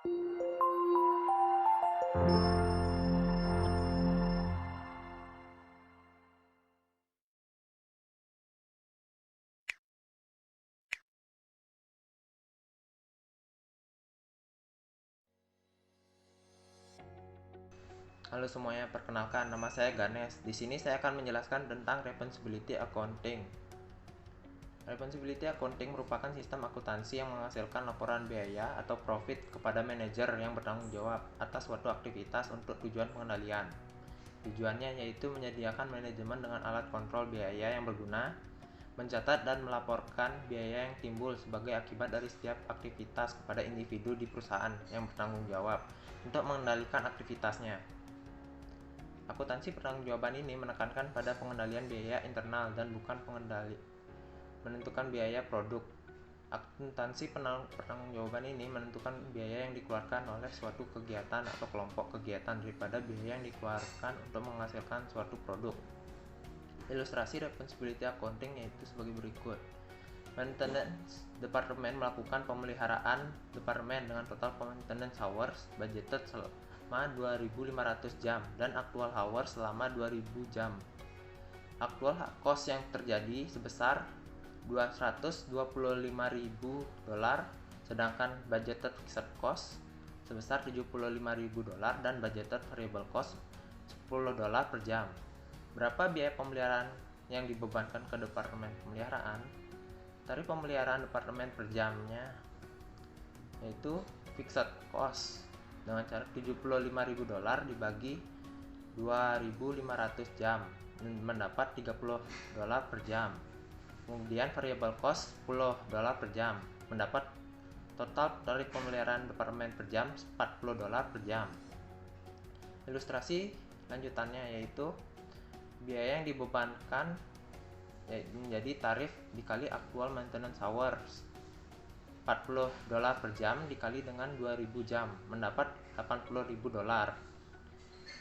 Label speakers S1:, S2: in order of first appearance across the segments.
S1: Halo semuanya, perkenalkan nama saya Ganesh. Di sini saya akan menjelaskan tentang responsibility accounting. Responsibility accounting merupakan sistem akuntansi yang menghasilkan laporan biaya atau profit kepada manajer yang bertanggung jawab atas suatu aktivitas untuk tujuan pengendalian. Tujuannya yaitu menyediakan manajemen dengan alat kontrol biaya yang berguna, mencatat dan melaporkan biaya yang timbul sebagai akibat dari setiap aktivitas kepada individu di perusahaan yang bertanggung jawab untuk mengendalikan aktivitasnya. Akuntansi pertanggungjawaban ini menekankan pada pengendalian biaya internal dan bukan menentukan biaya produk. Akuntansi pertanggungjawaban ini menentukan biaya yang dikeluarkan oleh suatu kegiatan atau kelompok kegiatan daripada biaya yang dikeluarkan untuk menghasilkan suatu produk. Ilustrasi responsibility accounting yaitu sebagai berikut. Maintenance Department melakukan pemeliharaan departemen dengan total maintenance hours budgeted selama 2.500 jam dan actual hours selama 2.000 jam. Actual cost yang terjadi sebesar $225.000, sedangkan budgeted fixed cost sebesar $75.000 dan budgeted variable cost $10 per jam. Berapa biaya pemeliharaan yang dibebankan ke departemen pemeliharaan? Tarif pemeliharaan departemen per jamnya yaitu fixed cost dengan cara $75.000 dibagi 2.500 jam mendapat $30 per jam. Kemudian variable cost $10 per jam mendapat total tarif pemeliharaan departemen per jam $40 per jam. Ilustrasi lanjutannya yaitu biaya yang dibebankan menjadi tarif dikali actual maintenance hours $40 per jam dikali dengan 2.000 jam mendapat $80.000,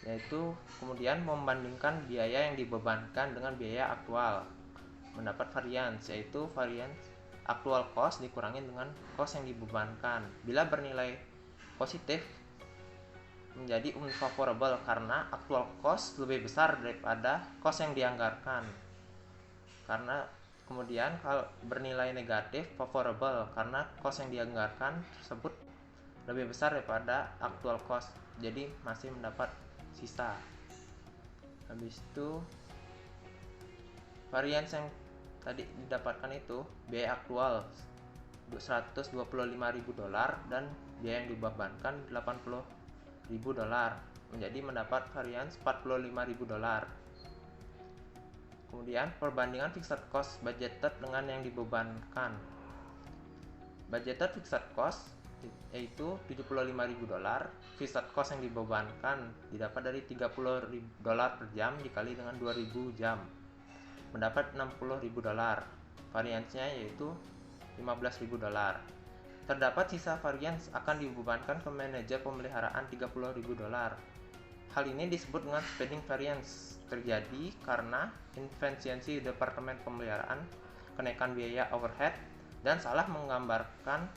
S1: yaitu kemudian membandingkan biaya yang dibebankan dengan biaya aktual mendapat variance, yaitu variance actual cost dikurangi dengan cost yang dibebankan. Bila bernilai positif menjadi unfavorable karena actual cost lebih besar daripada cost yang dianggarkan. Karena kemudian kalau bernilai negatif favorable karena cost yang dianggarkan tersebut lebih besar daripada actual cost, jadi masih mendapat sisa. Habis itu variance yang tadi didapatkan itu biaya aktual $125.000 dan biaya yang dibebankan $80.000 menjadi mendapat variance $45.000. Kemudian perbandingan fixed cost budgeted dengan yang dibebankan. Budgeted fixed cost yaitu $75.000, fixed cost yang dibebankan didapat dari $30 per jam dikali dengan 2.000 jam mendapat $60.000. Variansnya yaitu $15.000. Terdapat sisa varians akan dibebankan ke manajer pemeliharaan $30.000. Hal ini disebut dengan spending variance, terjadi karena inefisiensi departemen pemeliharaan, kenaikan biaya overhead, dan salah menggambarkan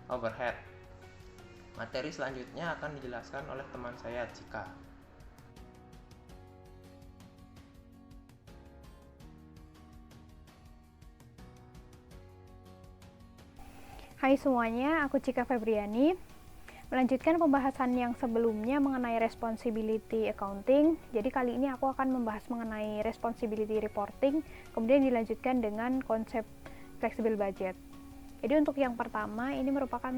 S1: overhead. Materi selanjutnya akan dijelaskan oleh teman saya, Cika.
S2: Hai semuanya, aku Cika Febriani. Melanjutkan pembahasan yang sebelumnya mengenai responsibility accounting. Jadi kali ini aku akan membahas mengenai responsibility reporting, kemudian dilanjutkan dengan konsep flexible budget. Jadi untuk yang pertama ini merupakan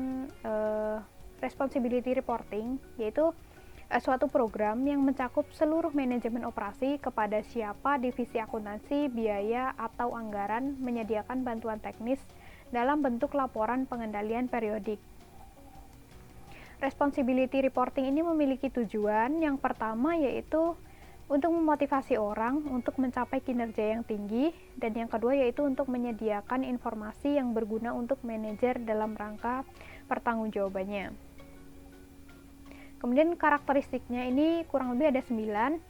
S2: responsibility reporting, yaitu suatu program yang mencakup seluruh manajemen operasi kepada siapa divisi akuntansi, biaya, atau anggaran menyediakan bantuan teknis dalam bentuk laporan pengendalian periodik. Responsibility reporting ini memiliki tujuan yang pertama yaitu untuk memotivasi orang untuk mencapai kinerja yang tinggi, dan yang kedua yaitu untuk menyediakan informasi yang berguna untuk manajer dalam rangka pertanggungjawabannya. Kemudian karakteristiknya ini kurang lebih ada 9.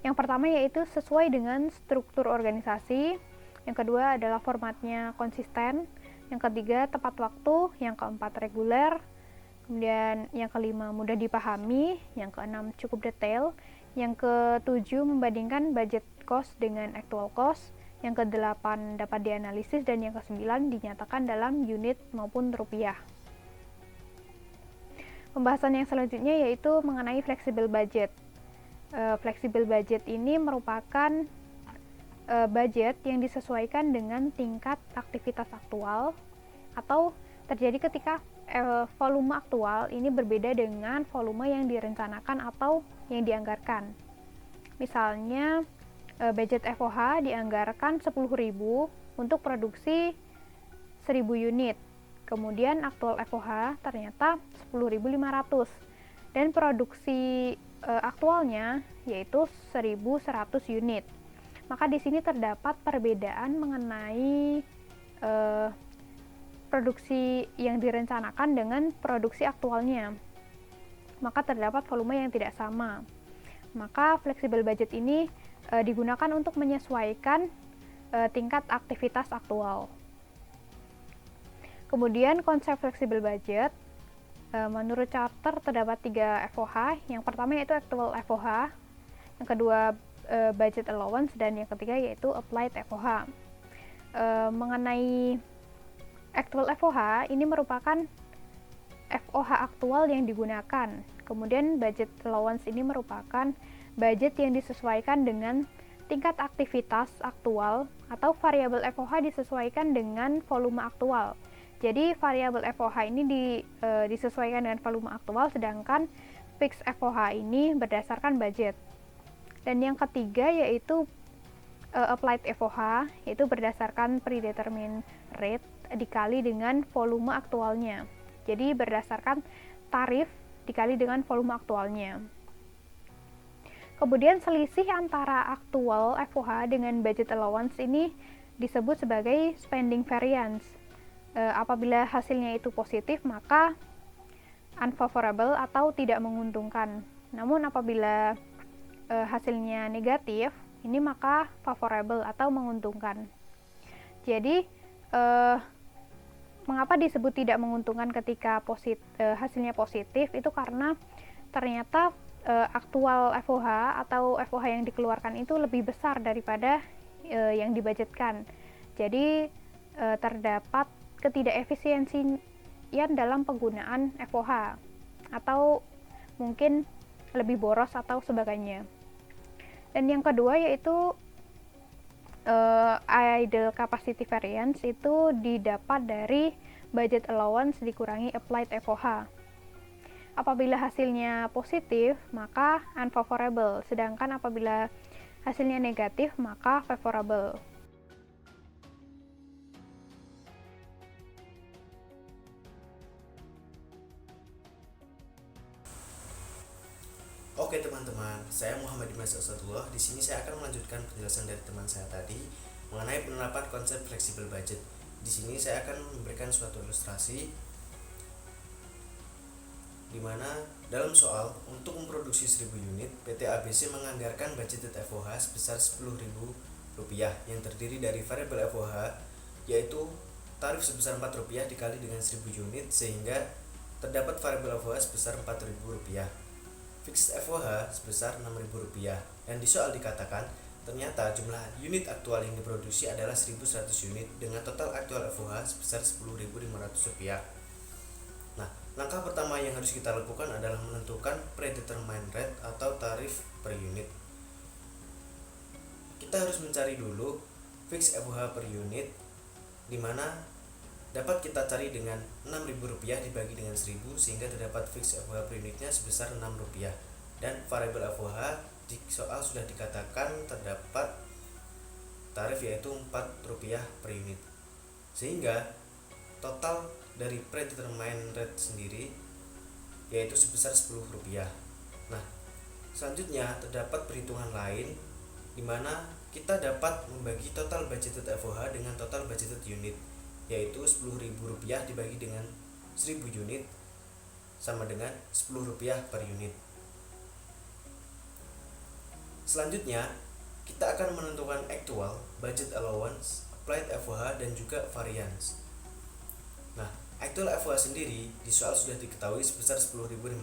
S2: Yang pertama yaitu sesuai dengan struktur organisasi, yang kedua adalah formatnya konsisten, yang ketiga tepat waktu, yang keempat reguler, Kemudian yang kelima, mudah dipahami. Yang keenam, cukup detail. Yang ketujuh, membandingkan budget cost dengan actual cost. Yang kedelapan, dapat dianalisis. Dan yang kesembilan, dinyatakan dalam unit maupun rupiah. Pembahasan yang selanjutnya yaitu mengenai flexible budget. Flexible budget ini merupakan budget yang disesuaikan dengan tingkat aktivitas aktual atau terjadi ketika volume aktual ini berbeda dengan volume yang direncanakan atau yang dianggarkan. Misalnya budget FOH dianggarkan 10.000 untuk produksi 1.000 unit. Kemudian aktual FOH ternyata 10.500 dan produksi aktualnya yaitu 1.100 unit. Maka di sini terdapat perbedaan mengenai produksi yang direncanakan dengan produksi aktualnya. Maka terdapat volume yang tidak sama. Maka flexible budget ini digunakan untuk menyesuaikan tingkat aktivitas aktual. Kemudian konsep flexible budget, menurut charter terdapat 3 FOH. Yang pertama yaitu actual FOH, yang kedua budget allowance, dan yang ketiga yaitu applied FOH. Mengenai actual FOH, ini merupakan FOH aktual yang digunakan. Kemudian budget allowance ini merupakan budget yang disesuaikan dengan tingkat aktivitas aktual atau variabel FOH disesuaikan dengan volume aktual. Jadi variabel FOH ini disesuaikan dengan volume aktual, sedangkan fix FOH ini berdasarkan budget. Dan yang ketiga yaitu applied FOH, yaitu berdasarkan predetermined rate dikali dengan volume aktualnya. Jadi berdasarkan tarif dikali dengan volume aktualnya. Kemudian selisih antara aktual FOH dengan budget allowance ini disebut sebagai spending variance. Apabila hasilnya itu positif, maka unfavorable atau tidak menguntungkan. Namun apabila hasilnya negatif, ini maka favorable atau menguntungkan. Jadi mengapa disebut tidak menguntungkan ketika hasilnya positif? Itu karena ternyata aktual FOH atau FOH yang dikeluarkan itu lebih besar daripada yang dibudgetkan. Jadi terdapat ketidakefisiensian dalam penggunaan FOH atau mungkin lebih boros atau sebagainya. Dan yang kedua yaitu idle capacity variance, itu didapat dari budget allowance dikurangi applied FOH. Apabila hasilnya positif, maka unfavorable, sedangkan apabila hasilnya negatif, maka favorable.
S3: Oke teman-teman, saya Muhammad Dimas Asatullah. Di sini saya akan melanjutkan penjelasan dari teman saya tadi mengenai penerapan konsep flexible budget. Di sini saya akan memberikan suatu ilustrasi di mana dalam soal untuk memproduksi 1000 unit, PT ABC menganggarkan budgeted FOH sebesar Rp10.000 yang terdiri dari variabel FOH yaitu tarif sebesar Rp4 dikali dengan 1000 unit sehingga terdapat variabel FOH sebesar Rp4.000. Fixed FOH sebesar Rp6.000, dan di soal dikatakan ternyata jumlah unit aktual yang diproduksi adalah 1.100 unit dengan total aktual FOH sebesar Rp10.500. Nah, langkah pertama yang harus kita lakukan adalah menentukan predetermined rate atau tarif per unit. Kita harus mencari dulu fixed FOH per unit, di mana dapat kita cari dengan Rp6.000 dibagi dengan 1000 sehingga terdapat fixed FOH per unitnya sebesar Rp6, dan variabel FOH di soal sudah dikatakan terdapat tarif yaitu Rp4 per unit, sehingga total dari predetermined rate sendiri yaitu sebesar Rp10. Nah, selanjutnya terdapat perhitungan lain di mana kita dapat membagi total budgeted FOH dengan total budgeted unit, yaitu Rp10.000 dibagi dengan 1000 unit sama dengan Rp10 per unit. Selanjutnya, kita akan menentukan actual, budget allowance, applied FOH, dan juga variance. Nah, Actual FOH sendiri di soal sudah diketahui sebesar 10.500.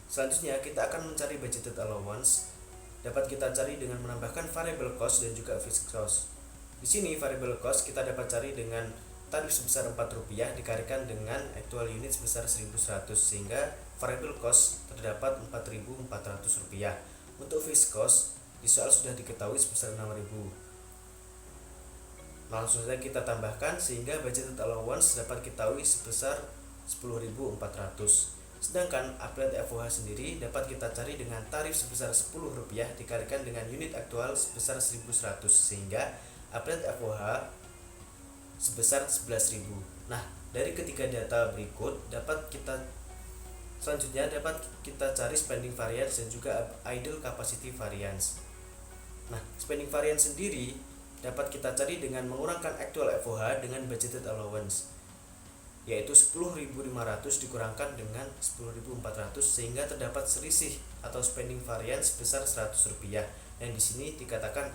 S3: Selanjutnya kita akan mencari budgeted allowance. Dapat kita cari dengan menambahkan variable cost dan juga fixed cost. Di sini variable cost kita dapat cari dengan tarif sebesar Rp4 dikalikan dengan actual unit sebesar 1.100 sehingga variable cost terdapat Rp4.400. Untuk fixed cost di soal sudah diketahui sebesar Rp6.000. Langsung saja kita tambahkan sehingga budgeted allowance dapat diketahui sebesar 10.400. Sedangkan applied FOH sendiri dapat kita cari dengan tarif sebesar Rp10 dikalikan dengan unit aktual sebesar 1.100 sehingga applied FOH sebesar 11.000. Nah, dari ketiga data berikut selanjutnya dapat kita cari spending variance dan juga idle capacity variance. Nah, spending variance sendiri dapat kita cari dengan mengurangkan actual FOH dengan budgeted allowance, yaitu 10.500 dikurangkan dengan 10.400 sehingga terdapat selisih atau spending variance sebesar Rp100 yang di sini dikatakan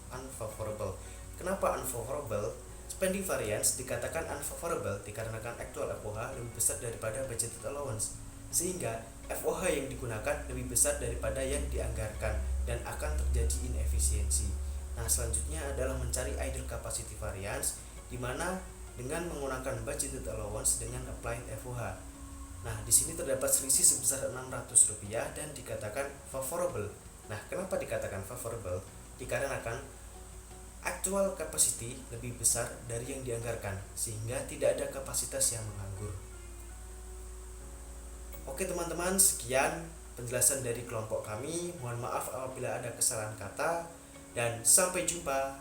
S3: unfavorable. Kenapa unfavorable? Spending variance dikatakan unfavorable dikarenakan actual FOH lebih besar daripada budgeted allowance, sehingga FOH yang digunakan lebih besar daripada yang dianggarkan dan akan terjadi inefisiensi. Nah, selanjutnya adalah mencari idle capacity variance, di mana dengan menggunakan budgeted allowance dengan applied FOH. Nah, di sini terdapat selisih sebesar Rp600 dan dikatakan favorable. Nah, kenapa dikatakan favorable? Dikarenakan actual capacity lebih besar dari yang dianggarkan, sehingga tidak ada kapasitas yang menganggur. Oke teman-teman, sekian penjelasan dari kelompok kami. Mohon maaf apabila ada kesalahan kata, dan sampai jumpa.